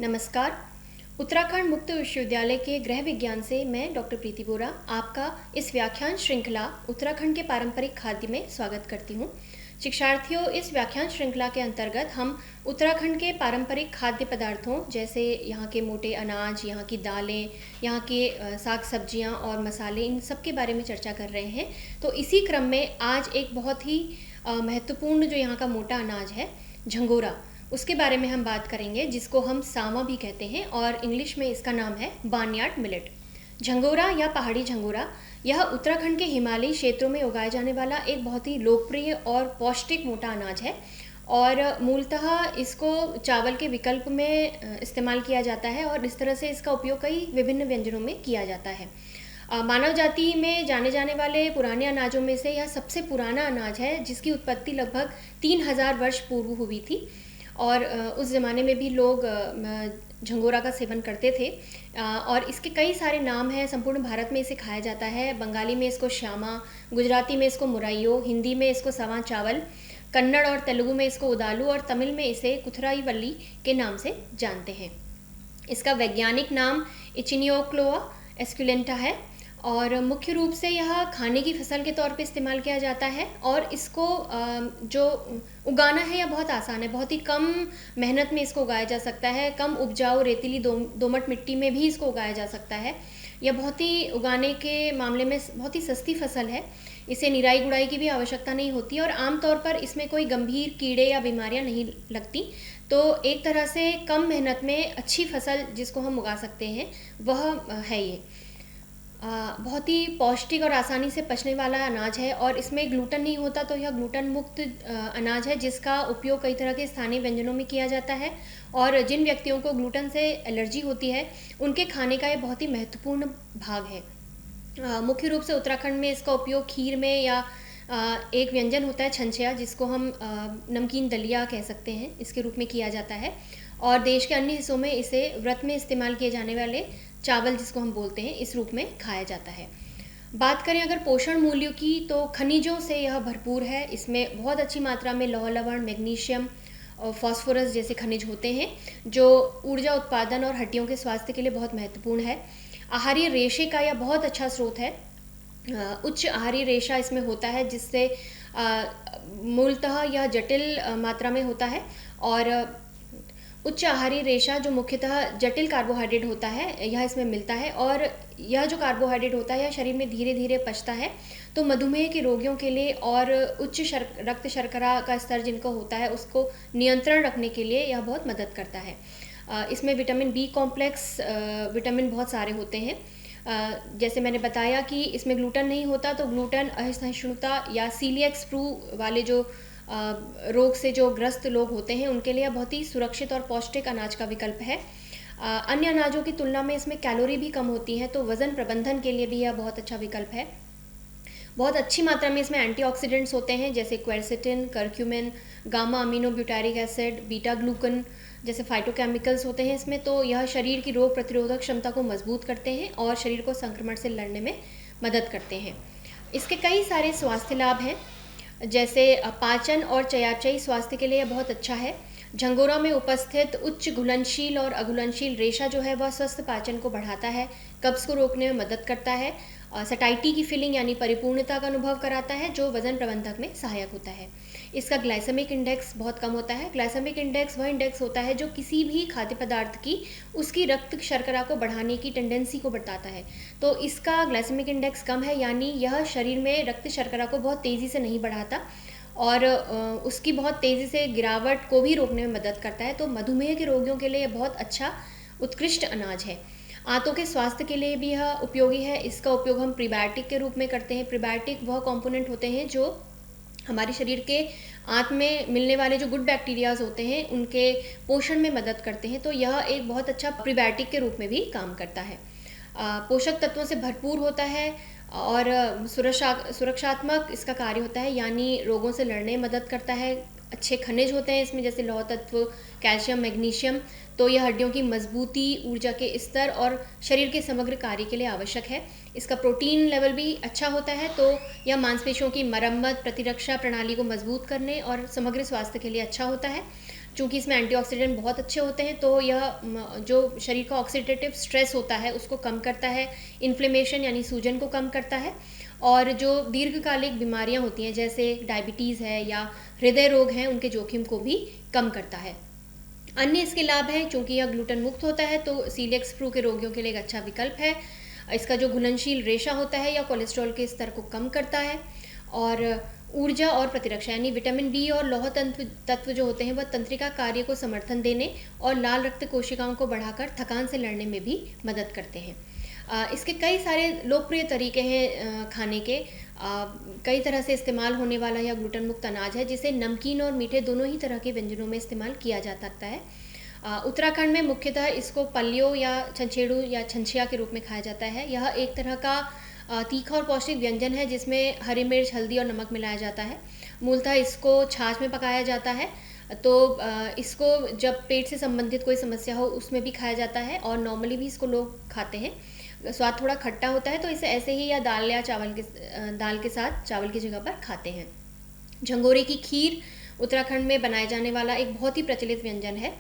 नमस्कार। उत्तराखंड मुक्त विश्वविद्यालय के गृह विज्ञान से मैं डॉक्टर प्रीति बोरा आपका इस व्याख्यान श्रृंखला उत्तराखंड के पारंपरिक खाद्य में स्वागत करती हूँ। शिक्षार्थियों, इस व्याख्यान श्रृंखला के अंतर्गत हम उत्तराखंड के पारंपरिक खाद्य पदार्थों जैसे यहाँ के मोटे अनाज, यहाँ की दालें, यहाँ के साग सब्जियाँ और मसाले, इन सब के बारे में चर्चा कर रहे हैं। तो इसी क्रम में आज एक बहुत ही महत्वपूर्ण जो यहाँ का मोटा अनाज है, झंगोरा, उसके बारे में हम बात करेंगे, जिसको हम सावा भी कहते हैं और इंग्लिश में इसका नाम है बार्नयार्ड मिलेट। झंगोरा या पहाड़ी झंगोरा यह उत्तराखंड के हिमालयी क्षेत्रों में उगाए जाने वाला एक बहुत ही लोकप्रिय और पौष्टिक मोटा अनाज है और मूलतः इसको चावल के विकल्प में इस्तेमाल किया जाता है और इस तरह से इसका उपयोग कई विभिन्न व्यंजनों में किया जाता है। मानव जाति में जाने जाने वाले पुराने अनाजों में से यह सबसे पुराना अनाज है, जिसकी उत्पत्ति लगभग 3000 वर्ष पूर्व हुई थी और उस ज़माने में भी लोग झंगोरा का सेवन करते थे और इसके कई सारे नाम हैं। संपूर्ण भारत में इसे खाया जाता है। बंगाली में इसको श्यामा, गुजराती में इसको मुराइयो, हिंदी में इसको सवा चावल, कन्नड़ और तेलुगु में इसको उदालू और तमिल में इसे कुथराईवल्ली के नाम से जानते हैं। इसका वैज्ञानिक नाम इचिनियोक्लोआ एस्कुलेंटा है और मुख्य रूप से यह खाने की फसल के तौर पे इस्तेमाल किया जाता है और इसको जो उगाना है यह बहुत आसान है। बहुत ही कम मेहनत में इसको उगाया जा सकता है। कम उपजाऊ रेतीली दोमट मिट्टी में भी इसको उगाया जा सकता है। यह बहुत ही उगाने के मामले में बहुत ही सस्ती फसल है। इसे निराई गुड़ाई की भी आवश्यकता नहीं होती और आमतौर पर इसमें कोई गंभीर कीड़े या बीमारियां नहीं लगती। तो एक तरह से कम मेहनत में अच्छी फसल जिसको हम उगा सकते हैं वह है ये। बहुत ही पौष्टिक और आसानी से पचने वाला अनाज है और इसमें ग्लूटन नहीं होता, तो यह ग्लूटन मुक्त अनाज है जिसका उपयोग कई तरह के स्थानीय व्यंजनों में किया जाता है और जिन व्यक्तियों को ग्लूटन से एलर्जी होती है उनके खाने का ये बहुत ही महत्वपूर्ण भाग है। मुख्य रूप से उत्तराखंड में इसका उपयोग खीर में या एक व्यंजन होता है छंछिया, जिसको हम नमकीन दलिया कह सकते हैं, इसके रूप में किया जाता है और देश के अन्य हिस्सों में इसे व्रत में इस्तेमाल किए जाने वाले चावल जिसको हम बोलते हैं इस रूप में खाया जाता है। बात करें अगर पोषण मूल्यों की, तो खनिजों से यह भरपूर है। इसमें बहुत अच्छी मात्रा में लौह लवण, मैग्नीशियम और फास्फोरस जैसे खनिज होते हैं जो ऊर्जा उत्पादन और हड्डियों के स्वास्थ्य के लिए बहुत महत्वपूर्ण है। आहारीय रेशे का यह बहुत अच्छा स्रोत है। उच्च आहारीय रेशा इसमें होता है जिससे मूलतः यह जटिल मात्रा में होता है और उच्च आहारीय रेशा जो मुख्यतः जटिल कार्बोहाइड्रेट होता है यह इसमें मिलता है और यह जो कार्बोहाइड्रेट होता है यह शरीर में धीरे धीरे पचता है। तो मधुमेह के रोगियों के लिए और उच्च रक्त शर्करा का स्तर जिनको होता है उसको नियंत्रण रखने के लिए यह बहुत मदद करता है। इसमें विटामिन बी कॉम्प्लेक्स विटामिन बहुत सारे होते हैं। जैसे मैंने बताया कि इसमें ग्लूटन नहीं होता, तो ग्लूटन असहिष्णुता या सीलिएक स्प्रू वाले जो रोग से जो ग्रस्त लोग होते हैं उनके लिए बहुत ही सुरक्षित और पौष्टिक अनाज का विकल्प है। अन्य अनाजों की तुलना में इसमें कैलोरी भी कम होती है, तो वज़न प्रबंधन के लिए भी यह बहुत अच्छा विकल्प है। बहुत अच्छी मात्रा में इसमें एंटीऑक्सीडेंट्स होते हैं जैसे quercetin, curcumin, gamma amino butyric acid, beta glucan जैसे फाइटोकेमिकल्स होते हैं इसमें। तो यह शरीर की रोग प्रतिरोधक क्षमता को मजबूत करते हैं और शरीर को संक्रमण से लड़ने में मदद करते हैं। इसके कई सारे स्वास्थ्य लाभ हैं, जैसे पाचन और चयापचयी स्वास्थ्य के लिए बहुत अच्छा है। झंगोरा में उपस्थित उच्च घुलनशील और अघुलनशील रेशा जो है वह स्वस्थ पाचन को बढ़ाता है, कब्ज को रोकने में मदद करता है, सटाइटी की फीलिंग यानी परिपूर्णता का अनुभव कराता है जो वजन प्रबंधन में सहायक होता है। इसका ग्लाइसेमिक इंडेक्स बहुत कम होता है। ग्लाइसेमिक इंडेक्स वह इंडेक्स होता है जो किसी भी खाद्य पदार्थ की उसकी रक्त शर्करा को बढ़ाने की टेंडेंसी को बताता है। तो इसका ग्लाइसेमिक इंडेक्स कम है, यानी यह शरीर में रक्त शर्करा को बहुत तेज़ी से नहीं बढ़ाता और उसकी बहुत तेज़ी से गिरावट को भी रोकने में मदद करता है। तो मधुमेह के रोगियों के लिए यह बहुत अच्छा उत्कृष्ट अनाज है। आंतों के स्वास्थ्य के लिए भी यह उपयोगी है। इसका उपयोग हम प्रीबायोटिक के रूप में करते हैं। प्रीबायोटिक वह कंपोनेंट होते हैं जो हमारे शरीर के आंत में मिलने वाले जो गुड बैक्टीरियाज होते हैं उनके पोषण में मदद करते हैं। तो यह एक बहुत अच्छा प्रीबायोटिक के रूप में भी काम करता है। पोषक तत्वों से भरपूर होता है और सुरक्षात्मक इसका कार्य होता है, यानी रोगों से लड़ने में मदद करता है। अच्छे खनिज होते हैं इसमें जैसे लौह तत्व, कैल्शियम, मैग्नीशियम। तो यह हड्डियों की मजबूती, ऊर्जा के स्तर और शरीर के समग्र कार्य के लिए आवश्यक है। इसका प्रोटीन लेवल भी अच्छा होता है, तो यह मांसपेशियों की मरम्मत, प्रतिरक्षा प्रणाली को मजबूत करने और समग्र स्वास्थ्य के लिए अच्छा होता है। चूँकि इसमें एंटीऑक्सीडेंट बहुत अच्छे होते हैं, तो यह जो शरीर का ऑक्सीडेटिव स्ट्रेस होता है उसको कम करता है, इन्फ्लेमेशन यानी सूजन को कम करता है, और जो दीर्घकालिक बीमारियां होती हैं जैसे डायबिटीज़ है या हृदय रोग हैं उनके जोखिम को भी कम करता है। अन्य इसके लाभ हैं, चूँकि यह ग्लूटेन मुक्त होता है तो सीलिएक स्प्रू के रोगियों के लिए एक अच्छा विकल्प है। इसका जो घुलनशील रेशा होता है यह कोलेस्ट्रॉल के स्तर को कम करता है, और ऊर्जा और प्रतिरक्षा यानी विटामिन डी और लौह तत्व जो होते हैं वह तंत्रिका कार्य को समर्थन देने और लाल रक्त कोशिकाओं को बढ़ाकर थकान से लड़ने में भी मदद करते हैं। इसके कई सारे लोकप्रिय तरीके हैं खाने के। कई तरह से इस्तेमाल होने वाला यह ग्लूटेन मुक्त अनाज है जिसे नमकीन और मीठे दोनों ही तरह के व्यंजनों में इस्तेमाल किया जा सकता है। उत्तराखंड में मुख्यतः इसको पल्लियों या छंछेड़ू या छंछिया के रूप में खाया जाता है। यह एक तरह का तीखा और पौष्टिक व्यंजन है जिसमें हरी मिर्च, हल्दी और नमक मिलाया जाता है। मूलतः इसको छाछ में पकाया जाता है, तो इसको जब पेट से संबंधित कोई समस्या हो उसमें भी खाया जाता है, और नॉर्मली भी इसको लोग खाते हैं। स्वाद थोड़ा खट्टा होता है तो इसे ऐसे ही या दाल के साथ चावल की जगह पर खाते हैं। झंगोरे की खीर उत्तराखंड में बनाए जाने वाला एक बहुत ही प्रचलित व्यंजन है।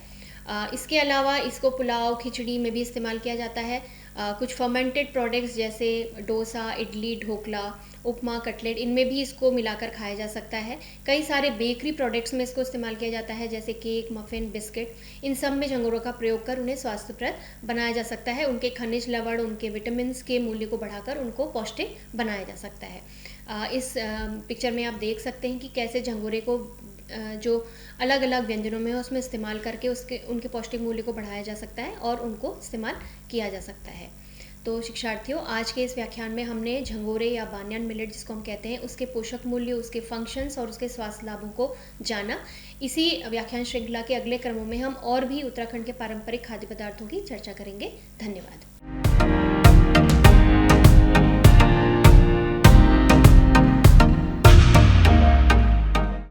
इसके अलावा इसको पुलाव, खिचड़ी में भी इस्तेमाल किया जाता है। कुछ फर्मेंटेड प्रोडक्ट्स जैसे डोसा, इडली, ढोकला, उपमा, कटलेट, इनमें भी इसको मिलाकर खाया जा सकता है। कई सारे बेकरी प्रोडक्ट्स में इसको इस्तेमाल किया जाता है जैसे केक, मफ़िन, बिस्किट, इन सब में झंगोरों का प्रयोग कर उन्हें स्वास्थ्यप्रद बनाया जा सकता है। उनके खनिज लवण, उनके विटामिन के मूल्य को बढ़ाकर उनको पौष्टिक बनाया जा सकता है। इस पिक्चर में आप देख सकते हैं कि कैसे झंगोरे को जो अलग अलग व्यंजनों में है उसमें इस्तेमाल करके उनके पौष्टिक मूल्य को बढ़ाया जा सकता है और उनको इस्तेमाल किया जा सकता है। तो शिक्षार्थियों, आज के इस व्याख्यान में हमने झंगोरे या बान्यान मिलेट जिसको हम कहते हैं उसके पोषक मूल्य, उसके फंक्शंस और उसके स्वास्थ्य लाभों को जाना। इसी व्याख्यान श्रृंखला के अगले क्रमों में हम और भी उत्तराखंड के पारंपरिक खाद्य पदार्थों की चर्चा करेंगे। धन्यवाद।